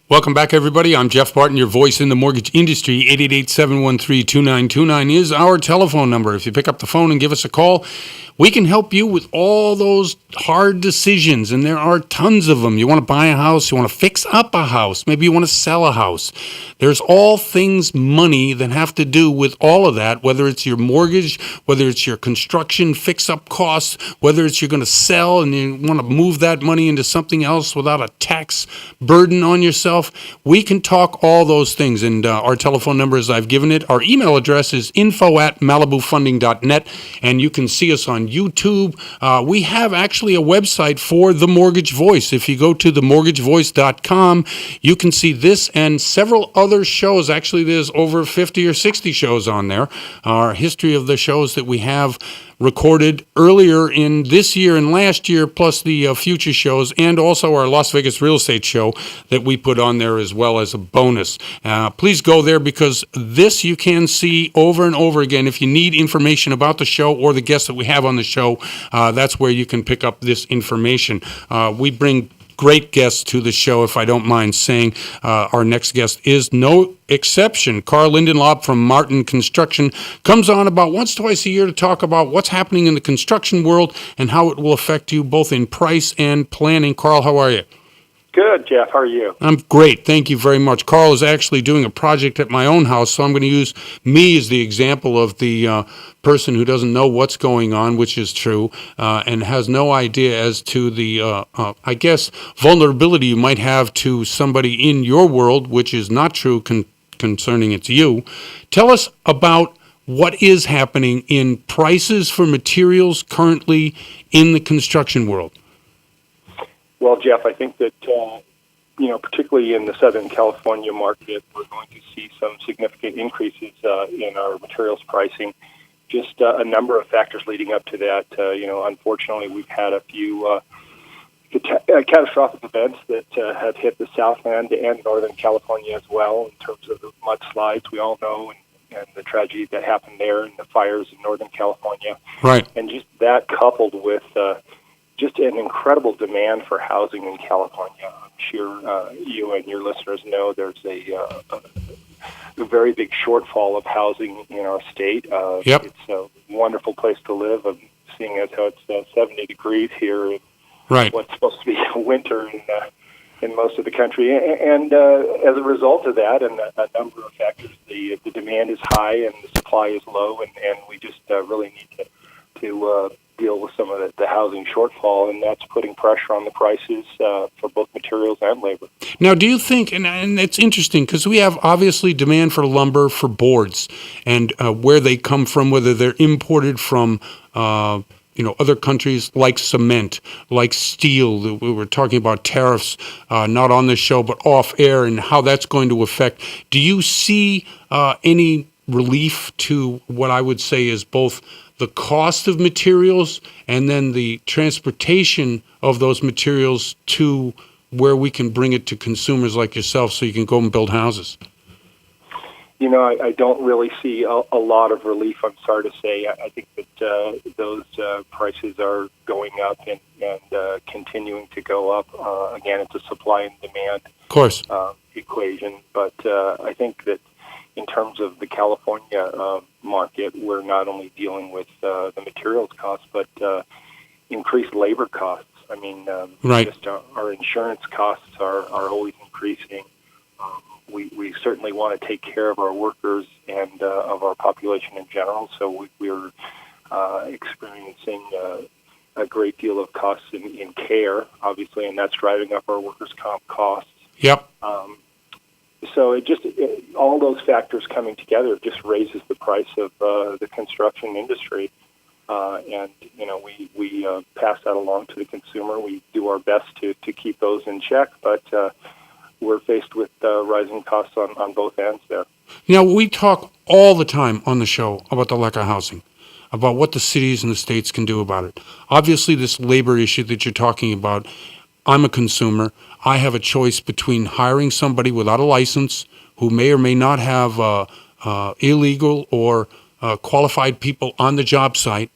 Welcome back, everybody. I'm Jeff Barton, your voice in the mortgage industry. 888-713-2929 is our telephone number. If you pick up the phone and give us a call, we can help you with all those hard decisions, and there are tons of them. You want to buy a house, you want to fix up a house, maybe you want to sell a house. There's all things money that have to do with all of that, whether it's your mortgage, whether it's your construction fix-up costs, whether it's you're going to sell and you want to move that money into something else without a tax burden on yourself. We can talk all those things, and our telephone number, as I've given it. Our email address is info@malibufunding.net, and you can see us on YouTube. We have actually a website for The Mortgage Voice. If you go to themortgagevoice.com, you can see this and several other shows. Actually, there's over 50 or 60 shows on there. Our history of the shows that we have recorded earlier in this year and last year, plus the future shows, and also our Las Vegas real estate show that we put on there as well as a bonus. Please go there, because this you can see over and over again. If you need information about the show or the guests that we have on the show, that's where you can pick up this information. We bring great guests to the show, if I don't mind saying. Our next guest is no exception. Carl Lindenlaub from Martin Construction comes on about once, twice a year to talk about what's happening in the construction world and how it will affect you both in price and planning. Carl, how are you? Good, Jeff. How are you? I'm great. Thank you very much. Carl is actually doing a project at my own house, so I'm going to use me as the example of the person who doesn't know what's going on, which is true, and has no idea as to the, I guess, vulnerability you might have to somebody in your world, which is not true concerning it's you. Tell us about what is happening in prices for materials currently in the construction world. Well, Jeff, I think that, particularly in the Southern California market, we're going to see some significant increases in our materials pricing. Just a number of factors leading up to that. Unfortunately, we've had a few catastrophic events that have hit the Southland and Northern California as well, in terms of the mudslides, we all know, and the tragedy that happened there, and the fires in Northern California. Right. And just that coupled with just an incredible demand for housing in California. I'm sure you and your listeners know there's a very big shortfall of housing in our state. Yep. It's a wonderful place to live. I'm seeing as how it's 70 degrees here in Right. what's supposed to be winter in most of the country. And as a result of that, and a number of factors, the demand is high and the supply is low, and we just really need to deal with some of the housing shortfall, and that's putting pressure on the prices for both materials and labor. Now, do you think, and it's interesting, because we have obviously demand for lumber, for boards, and where they come from, whether they're imported from other countries, like cement, like steel. We were talking about tariffs, not on the show, but off air, and how that's going to affect. Do you see any relief to what I would say is both the cost of materials and then the transportation of those materials to where we can bring it to consumers like yourself so you can go and build houses? I don't really see a lot of relief, I'm sorry to say. I think that those prices are going up and continuing to go up. Again, it's a supply and demand equation. But I think that in terms of the California market, we're not only dealing with the materials costs, but increased labor costs. I mean, right. Just our insurance costs are always increasing. We certainly want to take care of our workers and of our population in general, so we're experiencing a great deal of costs in care, obviously, and that's driving up our workers' comp costs. Yep. So all those factors coming together just raises the price of the construction industry, and we pass that along to the consumer. We do our best to keep those in check, but we're faced with rising costs on both ends there. We talk all the time on the show about the lack of housing, about what the cities and the states can do about it. Obviously, this labor issue that you're talking about, I'm a consumer. I have a choice between hiring somebody without a license who may or may not have illegal or qualified people on the job site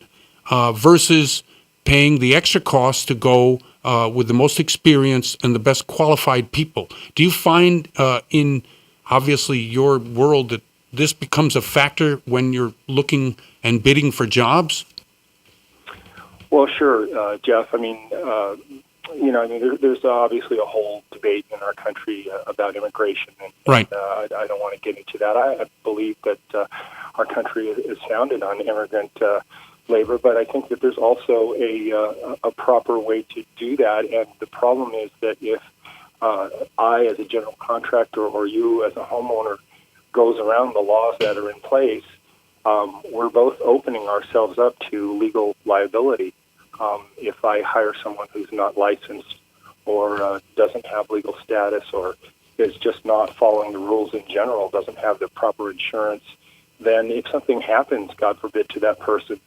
versus paying the extra cost to go with the most experience and the best qualified people. Do you find in obviously your world that this becomes a factor when you're looking and bidding for jobs? Well, sure, Jeff. I mean, there's obviously a whole debate in our country about immigration, and Right. I don't want to get into that. I believe that our country is founded on immigrant labor, but I think that there's also a proper way to do that. And the problem is that if I, as a general contractor, or you, as a homeowner, goes around the laws that are in place, we're both opening ourselves up to legal liability. If I hire someone who's not licensed or doesn't have legal status or is just not following the rules in general, doesn't have the proper insurance, then if something happens, God forbid, to that person,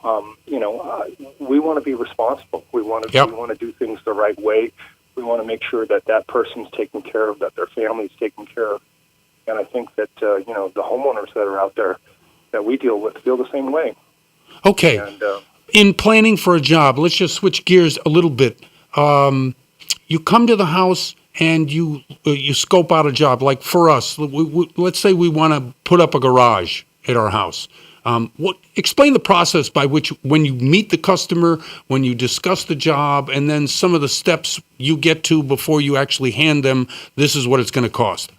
we want to be responsible. We want to we want to do things the right way. We want to make sure that that person's taken care of, that their family's taken care of. And I think that the homeowners that are out there that we deal with feel the same way. Okay. And, in planning for a job, let's just switch gears a little bit. You come to the house and you scope out a job. Like for us, let's say we want to put up a garage at our house. Explain the process by which, when you meet the customer, when you discuss the job, and then some of the steps you get to before you actually hand them, this is what it's going to cost.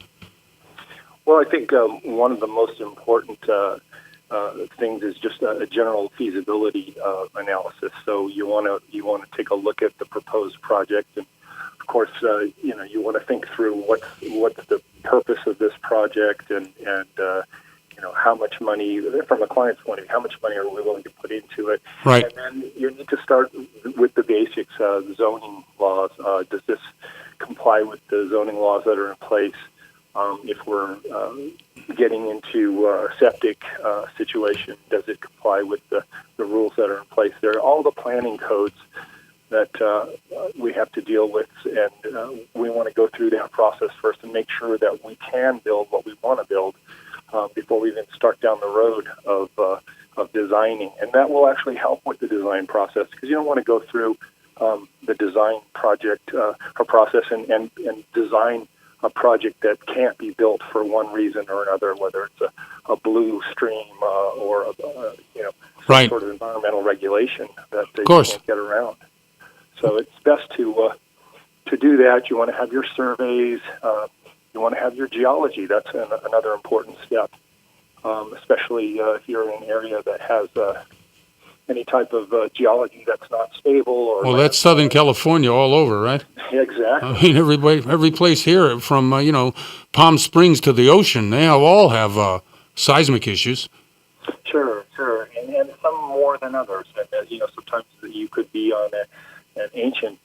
Well, I think one of the most important things is just a general feasibility analysis. So you want to take a look at the proposed project, and of course, you want to think through what's the purpose of this project, and how much money, from a client's point of view, how much money are we willing to put into it? Right. And then you need to start with the basics, the zoning laws. Does this comply with the zoning laws that are in place? If we're getting into a septic situation, does it comply with the rules that are in place there? All the planning codes that we have to deal with, and we want to go through that process first and make sure that we can build what we want to build before we even start down the road of designing. And that will actually help with the design process, because you don't want to go through the design project or process and design a project that can't be built for one reason or another, whether it's a blue stream or some Right. sort of environmental regulation that you course. can't get around. So it's best to do that. You want to have your surveys. You want to have your geology. That's another important step, especially if you're in an area that has any type of geology that's not stable. Or Well, that's Southern California all over, right? Exactly. I mean, every place here, from Palm Springs to the ocean, they all have seismic issues. Sure, and some more than others. And sometimes you could be on an ancient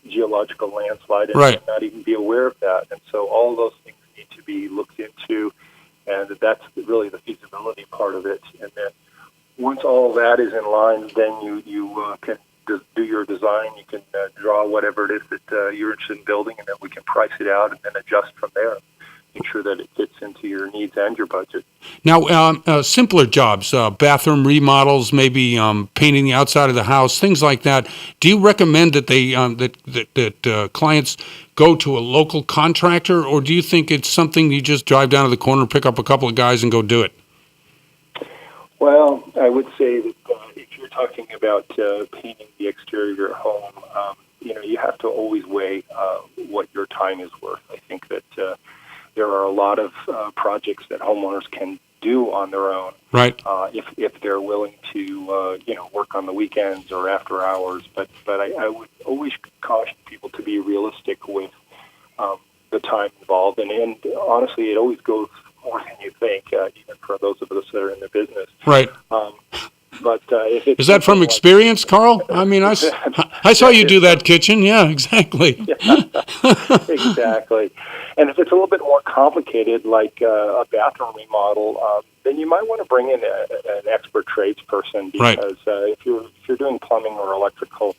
geological landslide and Right. not even be aware of that. And so all those things need to be looked into, and that's really the feasibility part of it. And then once all that is in line, then you can do your design. You can draw whatever it is that you're interested in building, and then we can price it out and then adjust from there. Make sure that it fits into your needs and your budget. Now, simpler jobs, bathroom remodels, maybe painting the outside of the house, things like that. Do you recommend that they that clients go to a local contractor, or do you think it's something you just drive down to the corner, pick up a couple of guys, and go do it? Well, I would say that if you're talking about painting the exterior of your home, you have to always weigh what your time is worth. I think that there are a lot of projects that homeowners can do on their own, Right. If they're willing to work on the weekends or after hours. But I would always caution people to be realistic with the time involved, and honestly, it always goes more than you think, even for those of us that are in the business. Right. But if it's Is that from experience, Carl? I mean, I saw you do that kitchen. Yeah, exactly. Exactly. And if it's a little bit more complicated, like a bathroom remodel, then you might want to bring in an expert tradesperson, because if you're doing plumbing or electrical,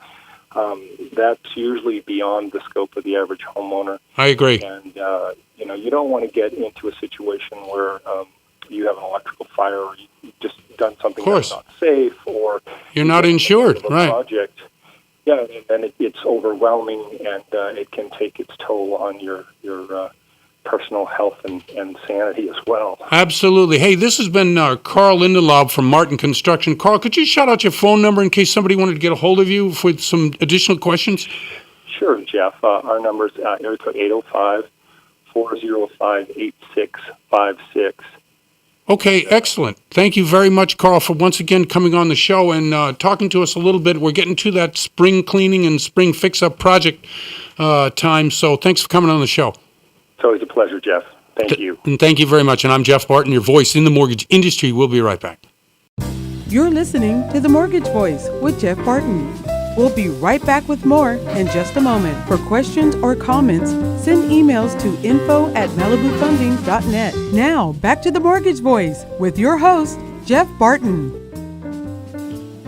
that's usually beyond the scope of the average homeowner. I agree. And you don't want to get into a situation where you have an electrical fire, or you've just done something that's not safe, or you're not insured, right? Project. Yeah, and then it's overwhelming, and it can take its toll on your personal health and sanity as well. Absolutely. Hey, this has been Carl Lindenlaub from Martin Construction. Carl, could you shout out your phone number in case somebody wanted to get a hold of you with some additional questions? Sure, Jeff. Our number is area code 805-405-8656. Okay, excellent. Thank you very much, Carl, for once again coming on the show and talking to us a little bit. We're getting to that spring cleaning and spring fix-up project time, so thanks for coming on the show. It's always a pleasure, Jeff. Thank you. And thank you very much. And I'm Jeff Barton, your voice in the mortgage industry. We'll be right back. You're listening to The Mortgage Voice with Jeff Barton. We'll be right back with more in just a moment. For questions or comments, send emails to info@malibufunding.net. Now, back to The Mortgage Voice with your host, Jeff Barton.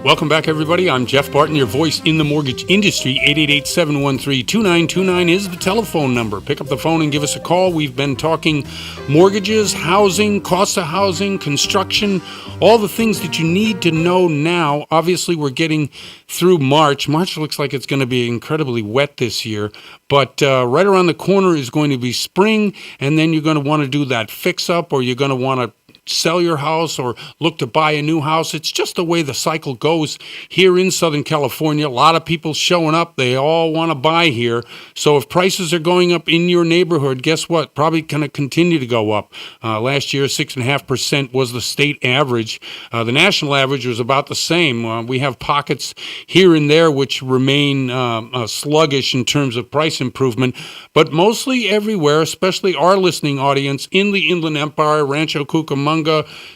Welcome back, everybody. I'm Jeff Barton, your voice in the mortgage industry. 888-713-2929 is the telephone number. Pick up the phone and give us a call. We've been talking mortgages, housing, cost of housing, construction, all the things that you need to know now. Obviously, we're getting through March. March looks like it's going to be incredibly wet this year, but right around the corner is going to be spring, and then you're going to want to do that fix-up, or you're going to want to sell your house or look to buy a new house. It's just the way the cycle goes here in Southern California. A lot of people showing up. They all want to buy here. So if prices are going up in your neighborhood, guess what? Probably going to continue to go up. Last year, 6.5% was the state average. The national average was about the same. We have pockets here and there which remain sluggish in terms of price improvement, but mostly everywhere, especially our listening audience in the Inland Empire, Rancho Cucamonga,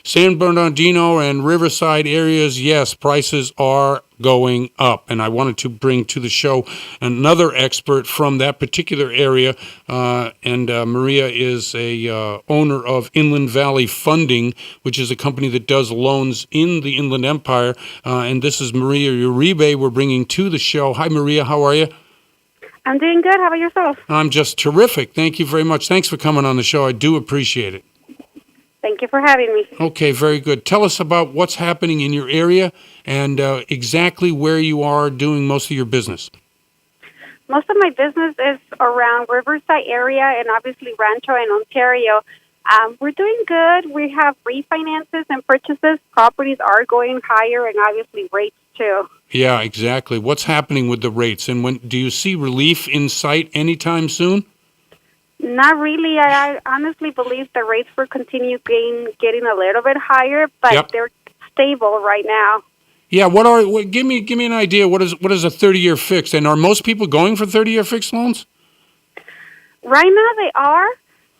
San Bernardino, and Riverside areas, yes, prices are going up. And I wanted to bring to the show another expert from that particular area, and Maria is a owner of Inland Valley Funding, which is a company that does loans in the Inland Empire, and this is Maria Uribe we're bringing to the show. Hi, Maria. How are you? I'm doing good. How about yourself? I'm just terrific. Thank you very much. Thanks for coming on the show. I do appreciate it. Thank you for having me. Okay, very good. Tell us about what's happening in your area and exactly where you are doing most of your business. Most of my business is around Riverside area and obviously Rancho and Ontario. We're doing good. We have refinances and purchases. Properties are going higher, and obviously rates too. Yeah, exactly. What's happening with the rates, and when do you see relief in sight anytime soon? Not really. I honestly believe the rates will continue getting a little bit higher, but they're stable right now. Yeah. Give me an idea. What is a 30-year fixed? And are most people going for 30-year fixed loans? Right now they are,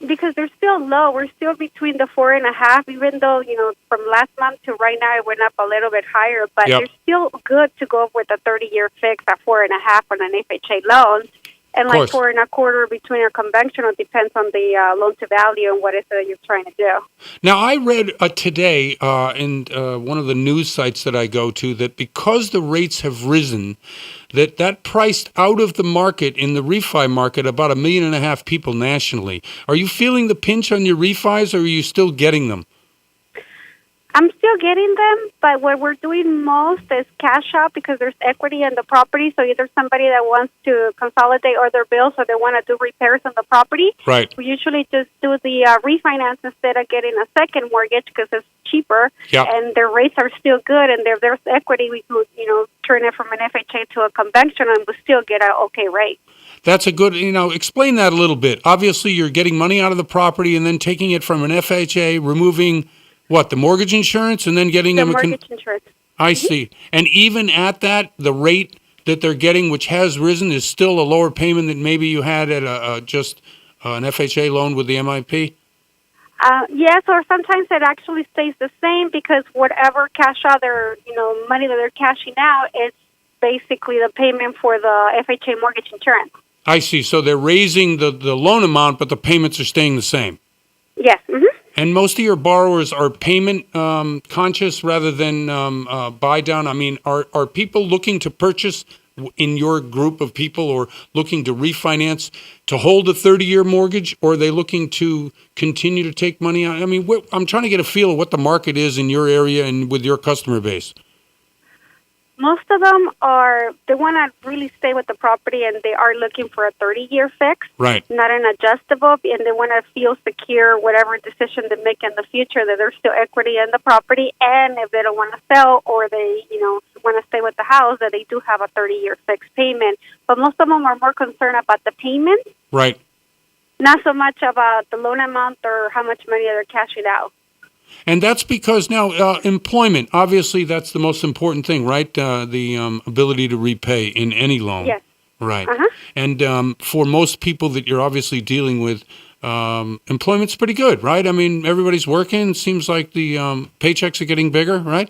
because they're still low. We're still between the 4.5, even though, from last month to right now it went up a little bit higher, but they're still good to go with a 30-year fix at 4.5 on an FHA loan. And like 4.25 between a conventional, depends on the loan to value and what it is that you're trying to do. Now, I read today in one of the news sites that I go to that because the rates have risen, that priced out of the market in the refi market about 1.5 million people nationally. Are you feeling the pinch on your refis, or are you still getting them? I'm still getting them, but what we're doing most is cash out because there's equity in the property. So either somebody that wants to consolidate other bills or they want to do repairs on the property. Right. We usually just do the refinance instead of getting a second mortgage because it's cheaper. Yep. And their rates are still good. And if there's equity, we could, turn it from an FHA to a conventional and we still get an okay rate. That's a good, explain that a little bit. Obviously, you're getting money out of the property and then taking it from an FHA, removing the mortgage insurance, and then getting the mortgage insurance. I see. And even at that, the rate that they're getting, which has risen, is still a lower payment than maybe you had at just an FHA loan with the MIP? Yes, or sometimes it actually stays the same because whatever cash out money that they're cashing out is basically the payment for the FHA mortgage insurance. I see. So they're raising the loan amount, but the payments are staying the same? Yes. Mm-hmm. And most of your borrowers are payment conscious rather than buy down? I mean, are people looking to purchase in your group of people or looking to refinance to hold a 30-year mortgage, or are they looking to continue to take money out? I mean, I'm trying to get a feel of what the market is in your area and with your customer base. Most of them they want to really stay with the property, and they are looking for a 30-year fix, Right. not an adjustable, and they want to feel secure whatever decision they make in the future, that there's still equity in the property, and if they don't want to sell or they, want to stay with the house, that they do have a 30-year fixed payment. But most of them are more concerned about the payment, Right. not so much about the loan amount or how much money they're cashing out. And that's because now employment, obviously that's the most important thing, right? The ability to repay in any loan. Yes. Right. Uh-huh. And for most people that you're obviously dealing with, employment's pretty good, right? I mean, everybody's working. It seems like the paychecks are getting bigger, right?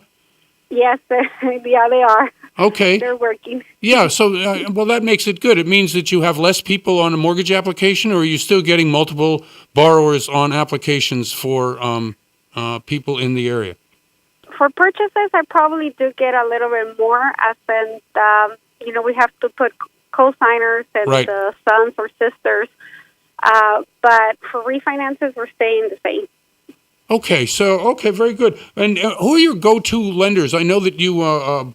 Yes, yeah, they are. Okay. They're working. Yeah, so, well, that makes it good. It means that you have less people on a mortgage application, or are you still getting multiple borrowers on applications for people in the area? For purchases, I probably do get a little bit more, as in, we have to put co-signers and Right. the sons or sisters. But for refinances, we're staying the same. Okay, very good. And who are your go-to lenders? I know that you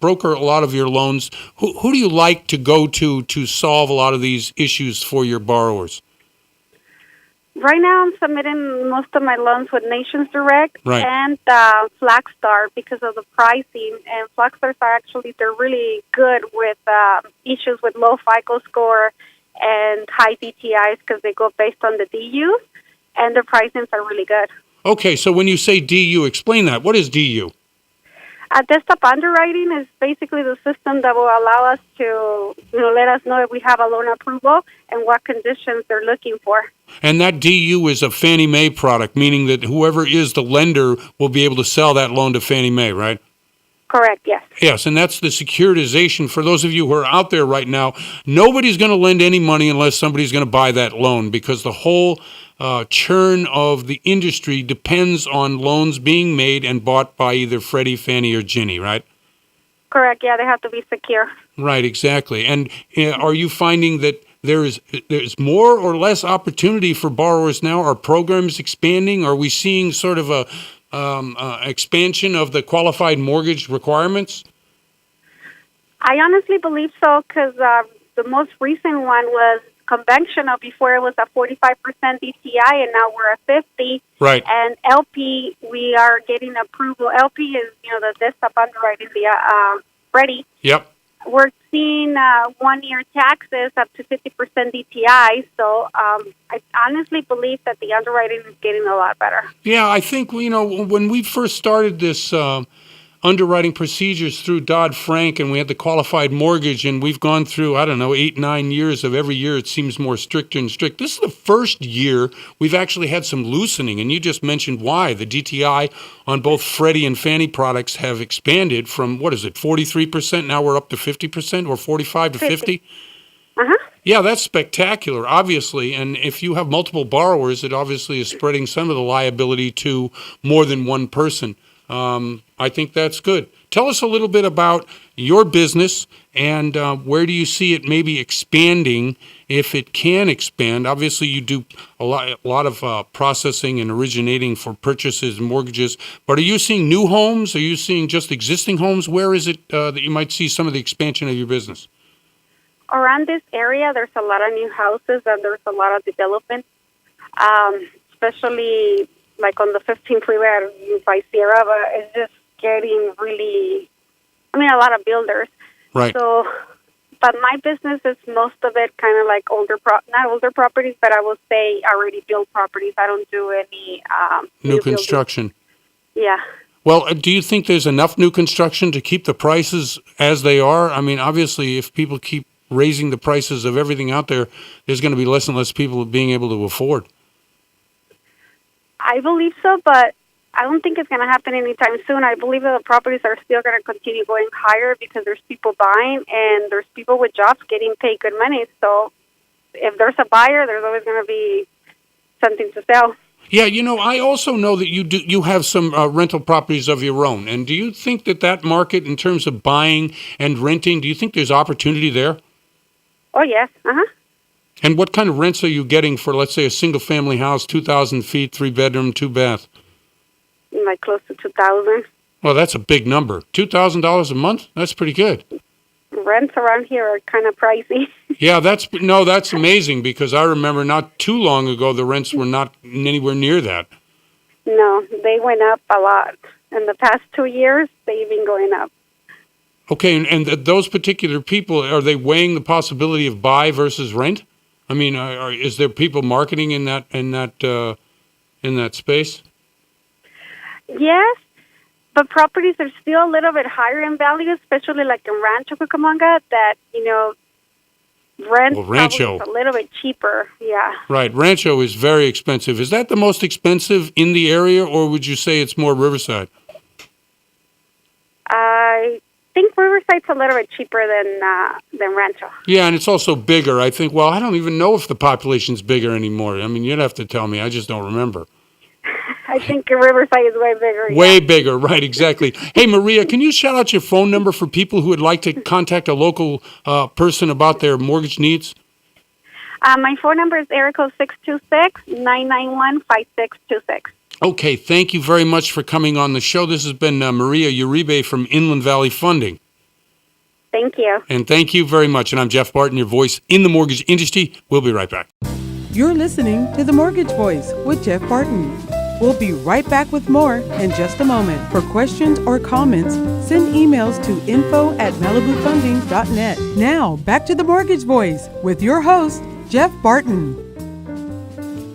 broker a lot of your loans. Who do you like to go to solve a lot of these issues for your borrowers? Right now, I'm submitting most of my loans with Nations Direct Right. and Flagstar because of the pricing. And Flagstar they're really good with issues with low FICO score and high DTIs because they go based on the DUs, and the pricings are really good. Okay, so when you say DU, explain that. What is DU? Desktop underwriting is basically the system that will allow us to, let us know if we have a loan approval and what conditions they're looking for. And that DU is a Fannie Mae product, meaning that whoever is the lender will be able to sell that loan to Fannie Mae, right? Correct, yes. Yes, and that's the securitization. For those of you who are out there right now, nobody's going to lend any money unless somebody's going to buy that loan, because the whole churn of the industry depends on loans being made and bought by either Freddie, Fannie, or Ginnie, right? Correct, yeah, they have to be secure. Right, exactly. And are you finding that there's more or less opportunity for borrowers now? Are programs expanding? Are we seeing sort of a expansion of the qualified mortgage requirements? I honestly believe so, because the most recent one was conventional. Before it was a 45% DTI, and now we're at 50. Right. And LP, we are getting approval. LP is, the desktop underwriting, the Freddie. Yep. We're seeing 1-year taxes up to 50% DTI. So I honestly believe that the underwriting is getting a lot better. Yeah, I think, when we first started this underwriting procedures through Dodd-Frank, and we had the qualified mortgage, and we've gone through, 8-9 years of every year it seems more stricter and strict. This is the first year we've actually had some loosening, and you just mentioned why. The DTI on both Freddie and Fannie products have expanded from, 43%? Now we're up to 50%, or 45 to 50? Uh-huh. Yeah, that's spectacular, obviously. And if you have multiple borrowers, it obviously is spreading some of the liability to more than one person. I think that's good. Tell us a little bit about your business and where do you see it maybe expanding, if it can expand. Obviously, you do a lot of processing and originating for purchases and mortgages, but are you seeing new homes? Are you seeing just existing homes? Where is it that you might see some of the expansion of your business? Around this area, there's a lot of new houses and there's a lot of development, especially like on the 15th freeway by Sierra, but it's just getting really, a lot of builders. Right. So, but my business is most of it kind of like not older properties, but I will say already built properties. I don't do any new construction. Yeah. Well, do you think there's enough new construction to keep the prices as they are? Obviously, if people keep raising the prices of everything out there, there's going to be less and less people being able to afford. I believe so, but I don't think it's going to happen anytime soon. I believe that the properties are still going to continue going higher because there's people buying and there's people with jobs getting paid good money. So if there's a buyer, there's always going to be something to sell. Yeah, I also know that you have some rental properties of your own. And do you think that market, in terms of buying and renting, do you think there's opportunity there? Oh, yes. Uh-huh. And what kind of rents are you getting for, let's say, a single-family house, 2,000 feet, 3-bedroom, 2-bath? Like close to 2,000. Well, that's a big number. $2,000 a month? That's pretty good. Rents around here are kind of pricey. Yeah, that's amazing because I remember not too long ago the rents were not anywhere near that. No, they went up a lot. In the past 2 years, they've been going up. Okay, and those particular people, are they weighing the possibility of buy versus rent? I mean, is there people marketing in that space? Yes, but properties are still a little bit higher in value, especially like in Rancho Cucamonga, that, rent Rancho is a little bit cheaper. Yeah. Right, Rancho is very expensive. Is that the most expensive in the area, or would you say it's more Riverside? I think Riverside's a little bit cheaper than Rancho. Yeah, and it's also bigger. I think, well, I don't even know if the population's bigger anymore. I mean, you'd have to tell me. I just don't remember. I think Riverside is way bigger. Way bigger, right, exactly. Hey, Maria, can you shout out your phone number for people who would like to contact a local person about their mortgage needs? My phone number is area code 626-991-5626. Okay, thank you very much for coming on the show. This has been Maria Uribe from Inland Valley Funding. Thank you. And thank you very much. And I'm Jeff Barton, your voice in the mortgage industry. We'll be right back. You're listening to The Mortgage Voice with Jeff Barton. We'll be right back with more in just a moment. For questions or comments, send emails to info@malibufunding.net. Now, back to The Mortgage Voice with your host, Jeff Barton.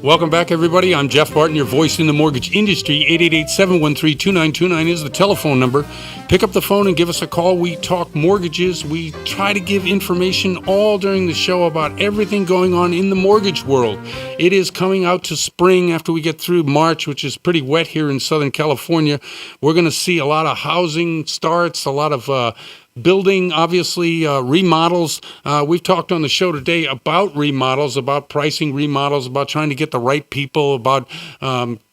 Welcome back, everybody. I'm Jeff Barton, your voice in the mortgage industry. 888-713-2929 is the telephone number. Pick up the phone and give us a call. We talk mortgages. We try to give information all during the show about everything going on in the mortgage world. It is coming out to spring after we get through March, which is pretty wet here in Southern California. We're going to see a lot of housing starts, a lot of building, obviously, remodels. We've talked on the show today about remodels, about pricing remodels, about trying to get the right people, about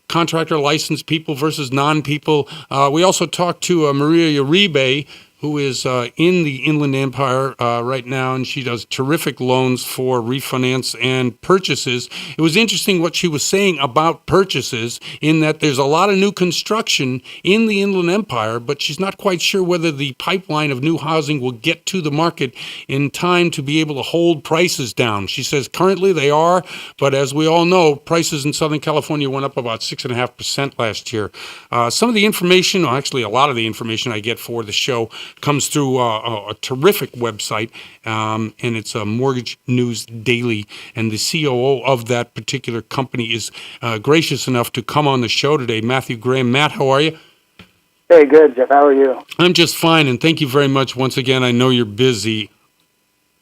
contractor licensed people versus non-people. We also talked to Maria Uribe, who is in the Inland Empire right now, and she does terrific loans for refinance and purchases. It was interesting what she was saying about purchases, in that there's a lot of new construction in the Inland Empire, but she's not quite sure whether the pipeline of new housing will get to the market in time to be able to hold prices down. She says currently they are, but as we all know, prices in Southern California went up about 6.5% last year. Some of the information, or actually a lot of the information I get for the show, comes through a terrific website, and it's a Mortgage News Daily, and the COO of that particular company is gracious enough to come on the show today. Matthew Graham. Matt, how are you? Hey, good, Jeff. How are you? I'm just fine, and thank you very much once again. I know you're busy.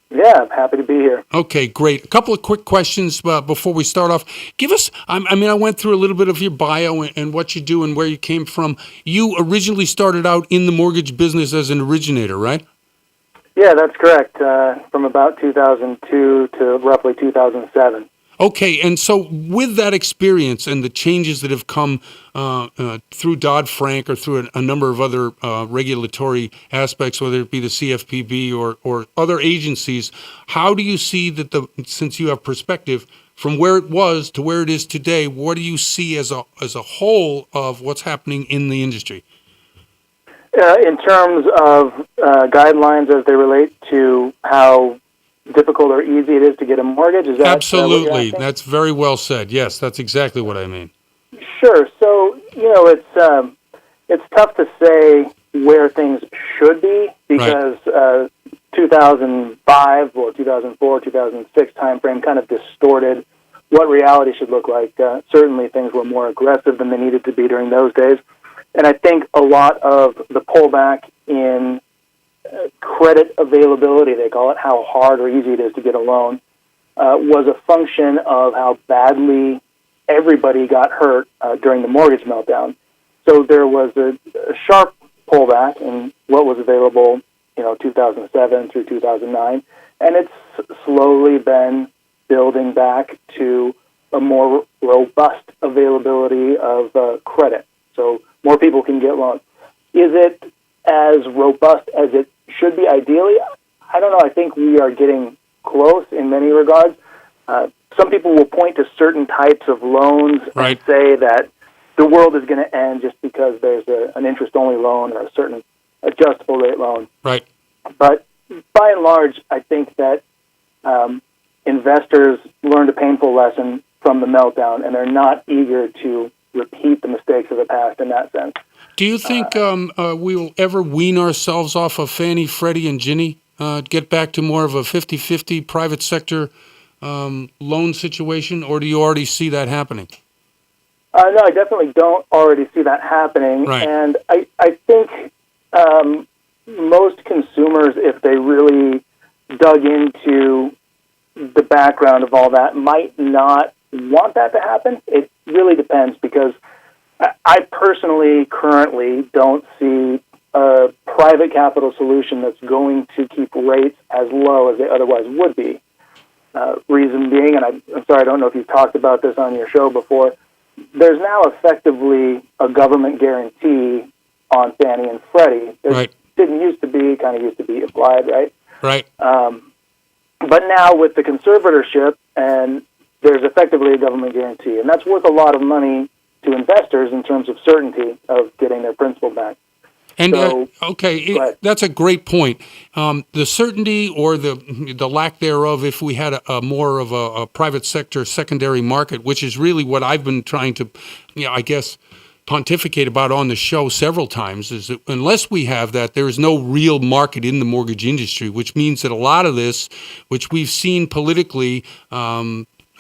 Yeah, I'm happy to be here. Okay, great. A couple of quick questions before we start off. Give us, I went through a little bit of your bio and what you do and where you came from. You originally started out in the mortgage business as an originator, right? Yeah, that's correct. From about 2002 to roughly 2007. Okay, and so with that experience and the changes that have come through Dodd-Frank or through a number of other regulatory aspects, whether it be the CFPB or other agencies, how do you see that, since you have perspective from where it was to where it is today, what do you see as a whole of what's happening in the industry? In terms of guidelines as they relate to how difficult or easy it is to get a mortgage? Is that absolutely? That's very well said. Yes, that's exactly what I mean. Sure. So it's tough to say where things should be because 2005 or 2004, 2006 timeframe kind of distorted what reality should look like. Certainly, things were more aggressive than they needed to be during those days, and I think a lot of the pullback in credit availability, they call it, how hard or easy it is to get a loan, was a function of how badly everybody got hurt during the mortgage meltdown. So there was a sharp pullback in what was available, 2007 through 2009, and it's slowly been building back to a more robust availability of credit. So more people can get loans. Is it as robust as it should be ideally? I don't know. I think we are getting close in many regards. Some people will point to certain types of loans and say that the world is going to end just because there's an interest-only loan or a certain adjustable rate loan. Right. But by and large, I think that investors learned a painful lesson from the meltdown, and they're not eager to repeat the mistakes of the past in that sense. Do you think we will ever wean ourselves off of Fannie, Freddie, and Ginnie? Get back to more of a 50-50 private sector loan situation, or do you already see that happening? No, I definitely don't already see that happening. Right. And I think most consumers, if they really dug into the background of all that, might not want that to happen. It really depends, because I personally currently don't see a private capital solution that's going to keep rates as low as they otherwise would be. Reason being, and I'm sorry, I don't know if you've talked about this on your show before, there's now effectively a government guarantee on Fannie and Freddie. There didn't used to be, kind of used to be implied, right? Right. But now with the conservatorship, and there's effectively a government guarantee, and that's worth a lot of money to investors in terms of certainty of getting their principal back. And So, that's a great point. The certainty or the lack thereof, if we had a more of a private sector secondary market, which is really what I've been trying to, I guess, pontificate about on the show several times, is that unless we have that, there is no real market in the mortgage industry, which means that a lot of this, which we've seen politically,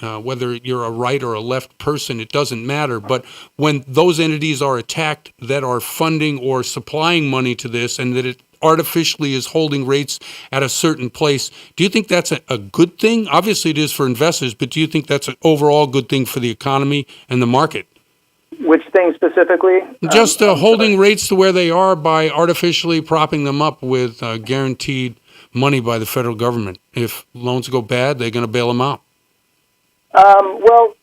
whether you're a right or a left person, it doesn't matter. But when those entities are attacked that are funding or supplying money to this, and that it artificially is holding rates at a certain place, do you think that's a good thing? Obviously it is for investors, but do you think that's an overall good thing for the economy and the market? which thing specifically? Just holding rates to where they are by artificially propping them up with guaranteed money by the federal government. If loans go bad, they're going to bail them out. Well,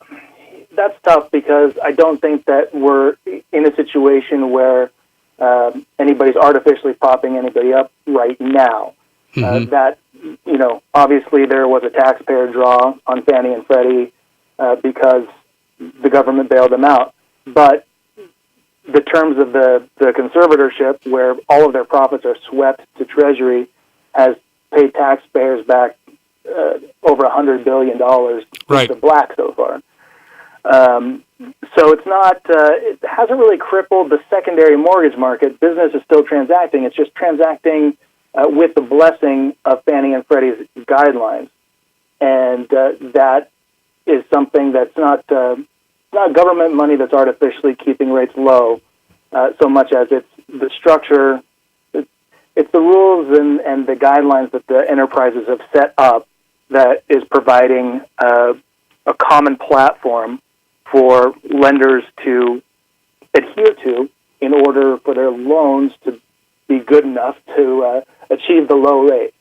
that's tough, because I don't think that we're in a situation where anybody's artificially propping anybody up right now. That, obviously there was a taxpayer draw on Fannie and Freddie because the government bailed them out. But the terms of the conservatorship, where all of their profits are swept to Treasury, has paid taxpayers back over $100 billion to black so far. So it's not, it hasn't really crippled the secondary mortgage market. Business is still transacting. It's just transacting with the blessing of Fannie and Freddie's guidelines. And that is something that's not government money that's artificially keeping rates low, so much as it's the structure, it's the rules and the guidelines that the enterprises have set up that is providing a common platform for lenders to adhere to in order for their loans to be good enough to achieve the low rate.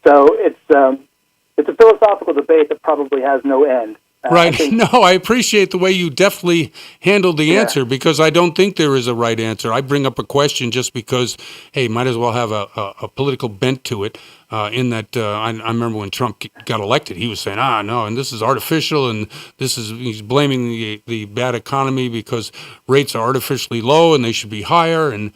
So it's a philosophical debate that probably has no end. Right. I appreciate the way you deftly handled the answer, because I don't think there is a right answer. I bring up a question just because, hey, might as well have a political bent to it. In that, I remember when Trump got elected, he was saying, no, and this is artificial, and he's blaming the bad economy because rates are artificially low and they should be higher. And,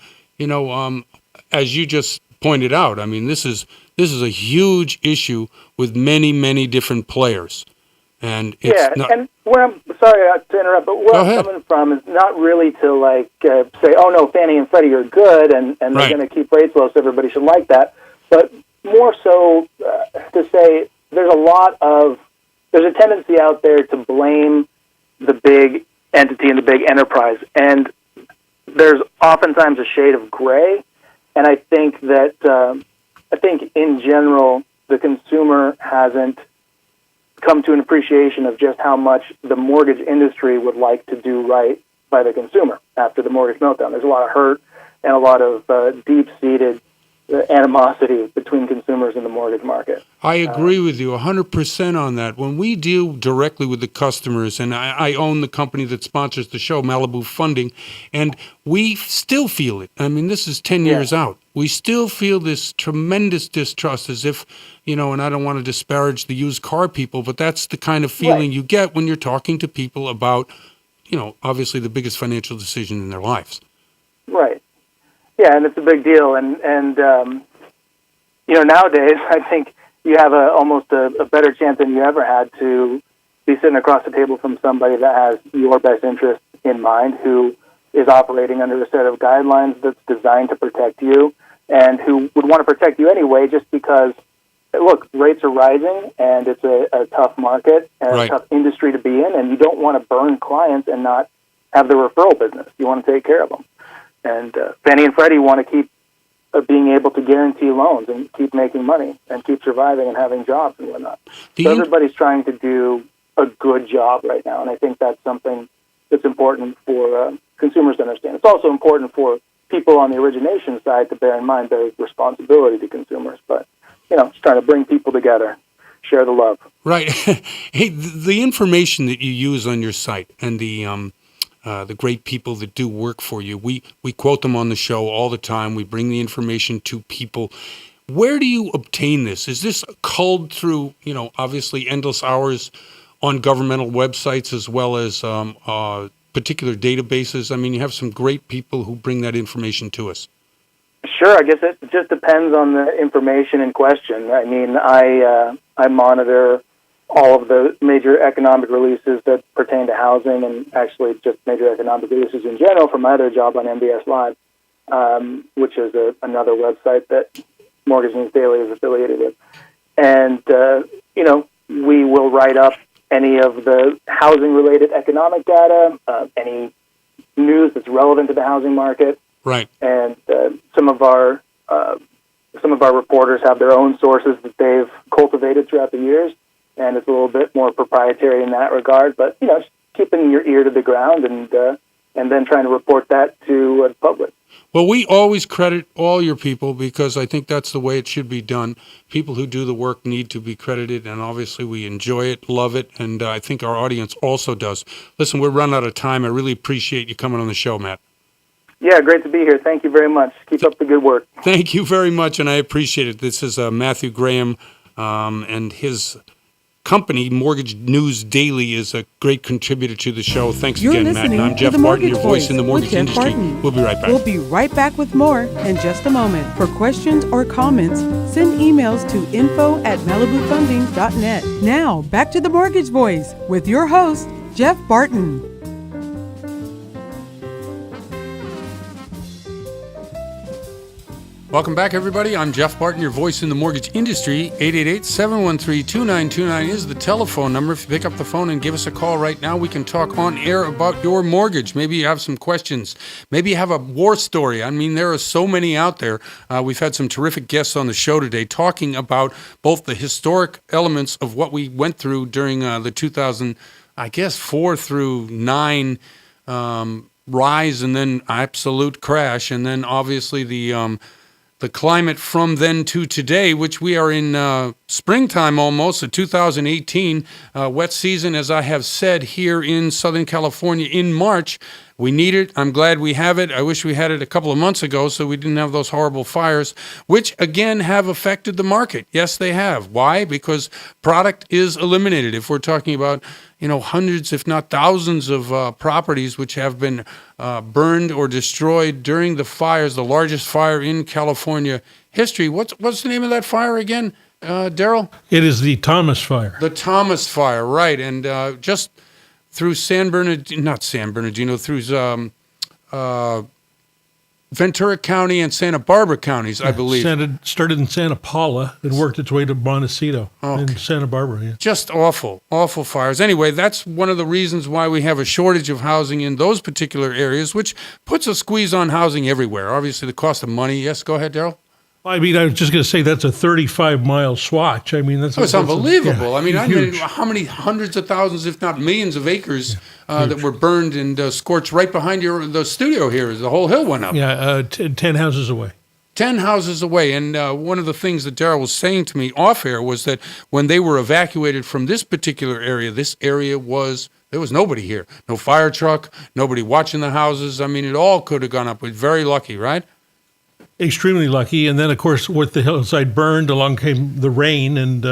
as you just pointed out, I mean, this is a huge issue with many, many different players. And it's and where I'm sorry to interrupt, but where I'm coming from is not really to say, oh no, Fannie and Freddie are good and they're going to keep rates low, so everybody should like that. But more so to say there's a tendency out there to blame the big entity and the big enterprise, and there's oftentimes a shade of gray. And I think that in general the consumer hasn't come to an appreciation of just how much the mortgage industry would like to do right by the consumer after the mortgage meltdown. There's a lot of hurt and a lot of deep-seated animosity between consumers in the mortgage market. I agree with you 100% on that. When we deal directly with the customers, and I own the company that sponsors the show, Malibu Funding, and we still feel it. I mean, this is 10 years out. We still feel this tremendous distrust, as if, and I don't want to disparage the used car people, but that's the kind of feeling you get when you're talking to people about obviously the biggest financial decision in their lives. Right. Yeah, and it's a big deal. And nowadays, I think you have almost a better chance than you ever had to be sitting across the table from somebody that has your best interest in mind, who is operating under a set of guidelines that's designed to protect you, and who would want to protect you anyway, just because, look, rates are rising, and it's a tough market and Right. a tough industry to be in, and you don't want to burn clients and not have the referral business. You want to take care of them. And Fannie and Freddie want to keep being able to guarantee loans and keep making money and keep surviving and having jobs and whatnot. So everybody's trying to do a good job right now, and I think that's something that's important for consumers to understand. It's also important for people on the origination side to bear in mind their responsibility to consumers. But, just trying to bring people together, share the love. Right. Hey, the information that you use on your site and the great people that do work for you, we quote them on the show all the time. We bring the information to people. Where do you obtain this? Is this culled through, obviously endless hours on governmental websites as well as particular databases? I mean, you have some great people who bring that information to us. Sure, I guess it just depends on the information in question. I mean, I monitor all of the major economic releases that pertain to housing, and actually just major economic releases in general from my other job on MBS Live, which is another website that Mortgage News Daily is affiliated with. And, we will write up any of the housing-related economic data, any news that's relevant to the housing market. Right. And some of our reporters have their own sources that they've cultivated throughout the years, and it's a little bit more proprietary in that regard. But just keeping your ear to the ground and then trying to report that to the public. Well, we always credit all your people because I think that's the way it should be done. People who do the work need to be credited, and obviously we enjoy it, love it, and I think our audience also does. Listen, we're running out of time. I really appreciate you coming on the show, Matt. Yeah, great to be here. Thank you very much. Keep up the good work. Thank you very much, and I appreciate it. This is Matthew Graham, and his company, Mortgage News Daily, is a great contributor to the show. Thanks You're again, Matt. And listening I'm to Jeff The Barton, your Mortgage voice in the Voice mortgage with Jeff industry. Barton. We'll be right back. We'll be right back with more in just a moment. For questions or comments, send emails to info@malibufunding.net. Now, back to The Mortgage Voice with your host, Jeff Barton. Welcome back, everybody. I'm Jeff Barton, your voice in the mortgage industry. 888-713-2929 is the telephone number. If you pick up the phone and give us a call right now, we can talk on air about your mortgage. Maybe you have some questions. Maybe you have a war story. I mean, there are so many out there. We've had some terrific guests on the show today talking about both the historic elements of what we went through during the 2004 through 9 rise and then absolute crash, and then obviously the climate from then to today, which we are in springtime almost, the 2018 wet season, as I have said, here in Southern California in March. We need it. I'm glad we have it. I wish we had it a couple of months ago so we didn't have those horrible fires, which again have affected the market. Yes, they have. Why? Because product is eliminated. If we're talking about, hundreds, if not thousands of properties which have been burned or destroyed during the fires, the largest fire in California history. What's the name of that fire again, Daryl? It is the Thomas Fire. The Thomas Fire, right. And just through through Ventura County and Santa Barbara counties, I believe. Started in Santa Paula and worked its way to Montecito in Santa Barbara. Yeah. Just awful fires. Anyway, that's one of the reasons why we have a shortage of housing in those particular areas, which puts a squeeze on housing everywhere. Obviously, the cost of money. Yes, go ahead, Daryl. I mean, I was just going to say that's a 35-mile swatch. I mean, it's unbelievable. I mean, how many hundreds of thousands, if not millions of acres that were burned and scorched right behind the studio here. The whole hill went up. Yeah, 10 houses away. 10 houses away. And one of the things that Daryl was saying to me off air was that when they were evacuated from this particular area, there was nobody here. No fire truck, nobody watching the houses. I mean, it all could have gone up. We're very lucky, right? Extremely lucky. And then, of course, with the hillside burned, along came the rain and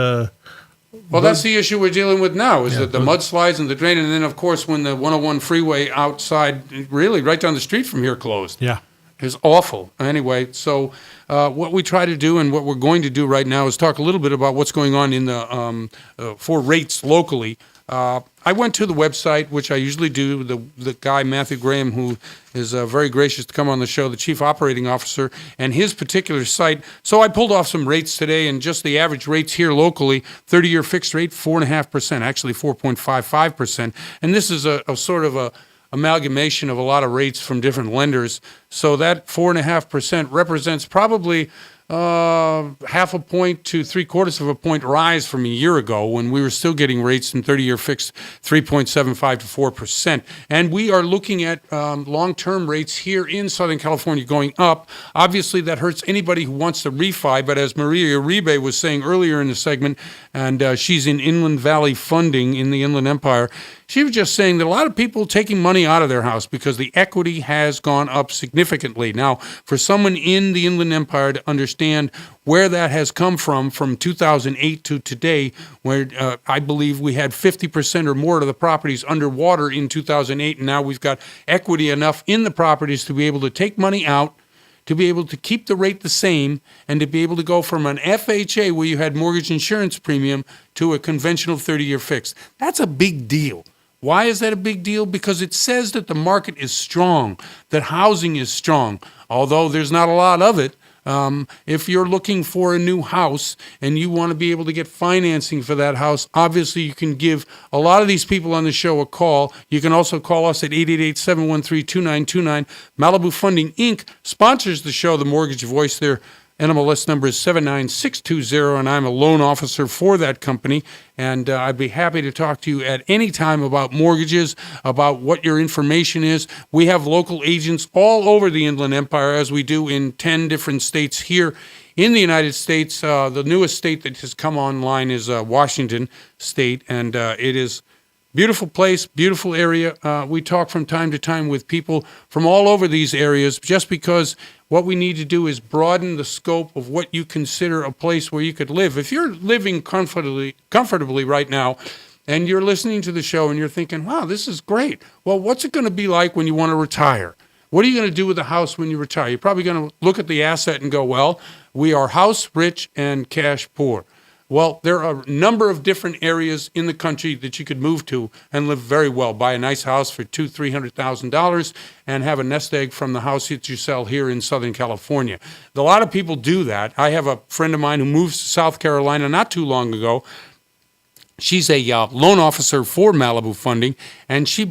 Well, that's the issue we're dealing with now, is Yeah, that the mudslides and the drain, and then, of course, when the 101 freeway outside, really right down the street from here closed. Yeah. Is awful. Anyway, so what we try to do and what we're going to do right now is talk a little bit about what's going on in the for rates locally. I went to the website, which I usually do. The guy, Matthew Graham, who is very gracious to come on the show, the chief operating officer, and his particular site. So I pulled off some rates today, and just the average rates here locally, 30-year fixed rate, 4.5%, actually 4.55%. And this is a sort of a amalgamation of a lot of rates from different lenders. So that 4.5% represents probably half a point to 3/4 of a point rise from a year ago when we were still getting rates in 30-year fixed 3.75 to 4%. And we are looking at long-term rates here in Southern California going up. Obviously, that hurts anybody who wants to refi, but as Maria Uribe was saying earlier in the segment, and she's in Inland Valley Funding in the Inland Empire, she was just saying that a lot of people are taking money out of their house because the equity has gone up significantly. Now, for someone in the Inland Empire to understand where that has come from 2008 to today, where I believe we had 50% or more of the properties underwater in 2008, and now we've got equity enough in the properties to be able to take money out, to be able to keep the rate the same, and to be able to go from an FHA where you had mortgage insurance premium to a conventional 30-year fixed. That's a big deal. Why is that a big deal? Because it says that the market is strong, that housing is strong, although there's not a lot of it. If you're looking for a new house and you want to be able to get financing for that house, obviously you can give a lot of these people on the show a call. You can also call us at 888-713-2929. Malibu Funding, Inc. sponsors the show, The Mortgage Voice. Their NMLS number is 79620, and I'm a loan officer for that company. And I'd be happy to talk to you at any time about mortgages, about what your information is. We have local agents all over the Inland Empire, as we do in 10 different states here in the United States. The newest state that has come online is Washington State, and it is beautiful place, beautiful area. We talk from time to time with people from all over these areas just because what we need to do is broaden the scope of what you consider a place where you could live. If you're living comfortably right now and you're listening to the show and you're thinking, wow, this is great. Well, what's it going to be like when you want to retire? What are you going to do with the house when you retire? You're probably going to look at the asset and go, well, we are house rich and cash poor. Well, there are a number of different areas in the country that you could move to and live very well. Buy a nice house for $200,000-$300,000 and have a nest egg from the house that you sell here in Southern California. A lot of people do that. I have a friend of mine who moved to South Carolina not too long ago. She's a loan officer for Malibu Funding, and she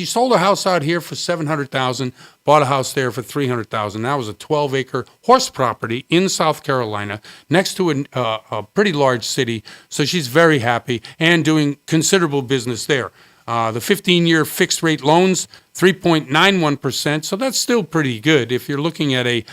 sold a house out here for $700,000, bought a house there for $300,000. That was a 12-acre horse property in South Carolina, next to a pretty large city. So she's very happy and doing considerable business there. The 15-year fixed rate loans, 3.91%. So that's still pretty good if you're looking at a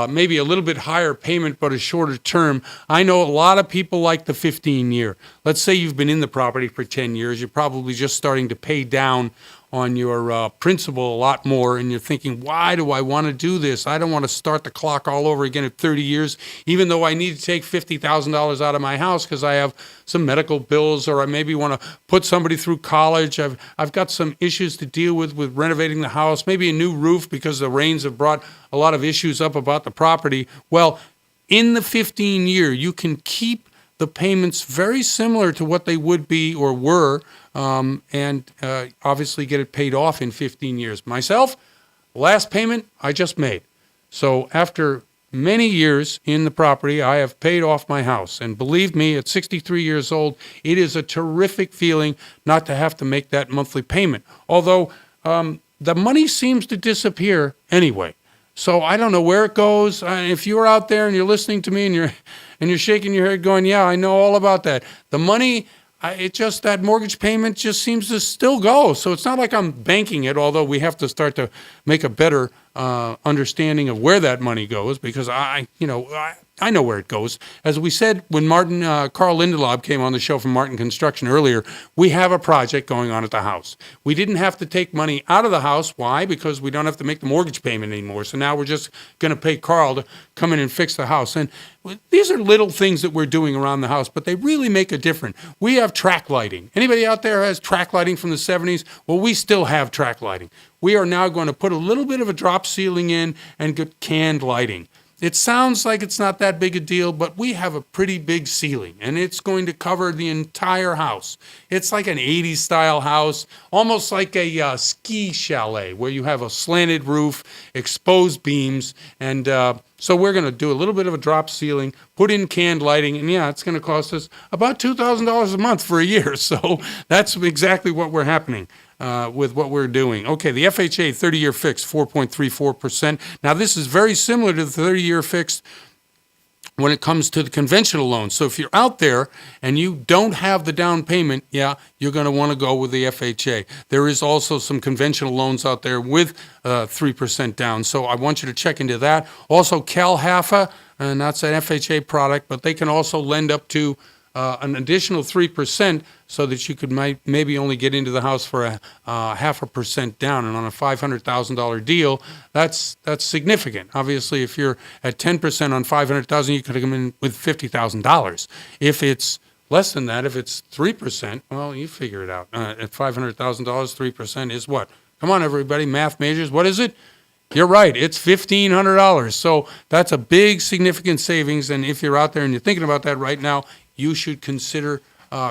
maybe a little bit higher payment but a shorter term. I know a lot of people like the 15-year. Let's say you've been in the property for 10 years. You're probably just starting to pay down on your principal a lot more, and you're thinking, why do I want to do this? I don't want to start the clock all over again at 30 years, even though I need to take $50,000 out of my house because I have some medical bills, or I maybe want to put somebody through college. I've got some issues to deal with renovating the house, maybe a new roof because the rains have brought a lot of issues up about the property. Well, in the 15-year, you can keep the payments very similar to what they would be or were, and obviously get it paid off in 15 years. Myself, last payment I just made. So after many years in the property, I have paid off my house. And believe me, at 63 years old, it is a terrific feeling not to have to make that monthly payment. Although the money seems to disappear anyway. So I don't know where it goes. If you're out there and you're listening to me and you're shaking your head going, yeah, I know all about that. The money, that mortgage payment just seems to still go. So it's not like I'm banking it, although we have to start to make a better understanding of where that money goes, because I know where it goes. As we said when Carl Lindelof came on the show from Martin Construction earlier, we have a project going on at the house. We didn't have to take money out of the house. Why? Because we don't have to make the mortgage payment anymore. So now we're just going to pay Carl to come in and fix the house. And these are little things that we're doing around the house, but they really make a difference. We have track lighting. Anybody out there has track lighting from the 70s? Well, we still have track lighting. We are now going to put a little bit of a drop ceiling in and get canned lighting. It sounds like it's not that big a deal, but we have a pretty big ceiling, and it's going to cover the entire house. It's like an 80s style house, almost like a ski chalet where you have a slanted roof, exposed beams, and so we're going to do a little bit of a drop ceiling, put in canned lighting, and yeah, it's going to cost us about $2,000 a month for a year. So that's exactly what we're happening. With what we're doing. Okay, the FHA 30-year fixed, 4.34%. Now, this is very similar to the 30-year fixed when it comes to the conventional loans. So if you're out there and you don't have the down payment, yeah, you're going to want to go with the FHA. There is also some conventional loans out there with 3% down. So I want you to check into that. Also, CalHAFA, that's an FHA product, but they can also lend up to an additional 3% so that you could maybe only get into the house for a 0.5% down. And on a $500,000 deal, that's significant. Obviously, if you're at 10% on $500,000, you could come in with $50,000. If it's less than that, if it's 3%, well, you figure it out. At $500,000, 3% is what? Come on, everybody, math majors, what is it? You're right, it's $1,500. So that's a big, significant savings. And if you're out there and you're thinking about that right now, you should consider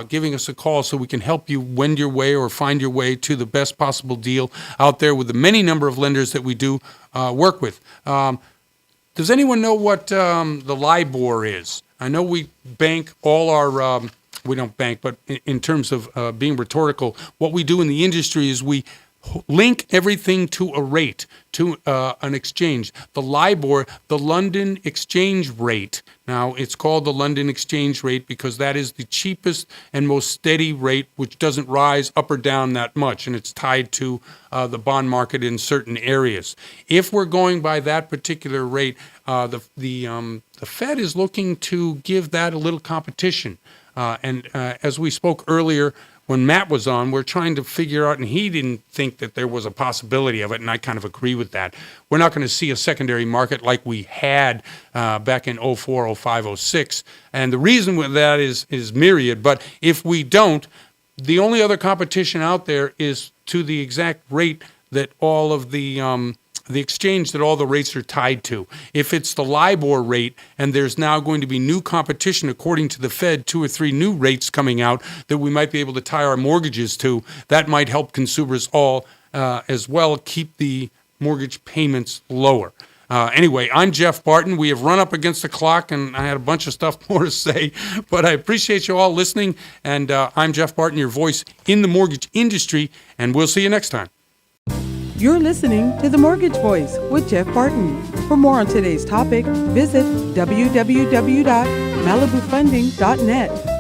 giving us a call so we can help you wend your way or find your way to the best possible deal out there with the many number of lenders that we do work with. Does anyone know what the LIBOR is? I know we bank all our, we don't bank, but in terms of being rhetorical, what we do in the industry is we link everything to a rate, to an exchange. The LIBOR, the London exchange rate. Now, it's called the London exchange rate because that is the cheapest and most steady rate, which doesn't rise up or down that much, and it's tied to the bond market in certain areas. If we're going by that particular rate, the Fed is looking to give that a little competition. And as we spoke earlier, when Matt was on, we're trying to figure out, and he didn't think that there was a possibility of it, and I kind of agree with that. We're not going to see a secondary market like we had back in 04, 05, 06, and the reason with that is myriad, but if we don't, the only other competition out there is to the exact rate that all of the exchange that all the rates are tied to. If it's the LIBOR rate, and there's now going to be new competition, according to the Fed, 2 or 3 new rates coming out that we might be able to tie our mortgages to, that might help consumers all as well keep the mortgage payments lower. Anyway, I'm Jeff Barton. We have run up against the clock, and I had a bunch of stuff more to say, but I appreciate you all listening, and I'm Jeff Barton, your voice in the mortgage industry, and we'll see you next time. You're listening to The Mortgage Voice with Jeff Barton. For more on today's topic, visit www.malibufunding.net.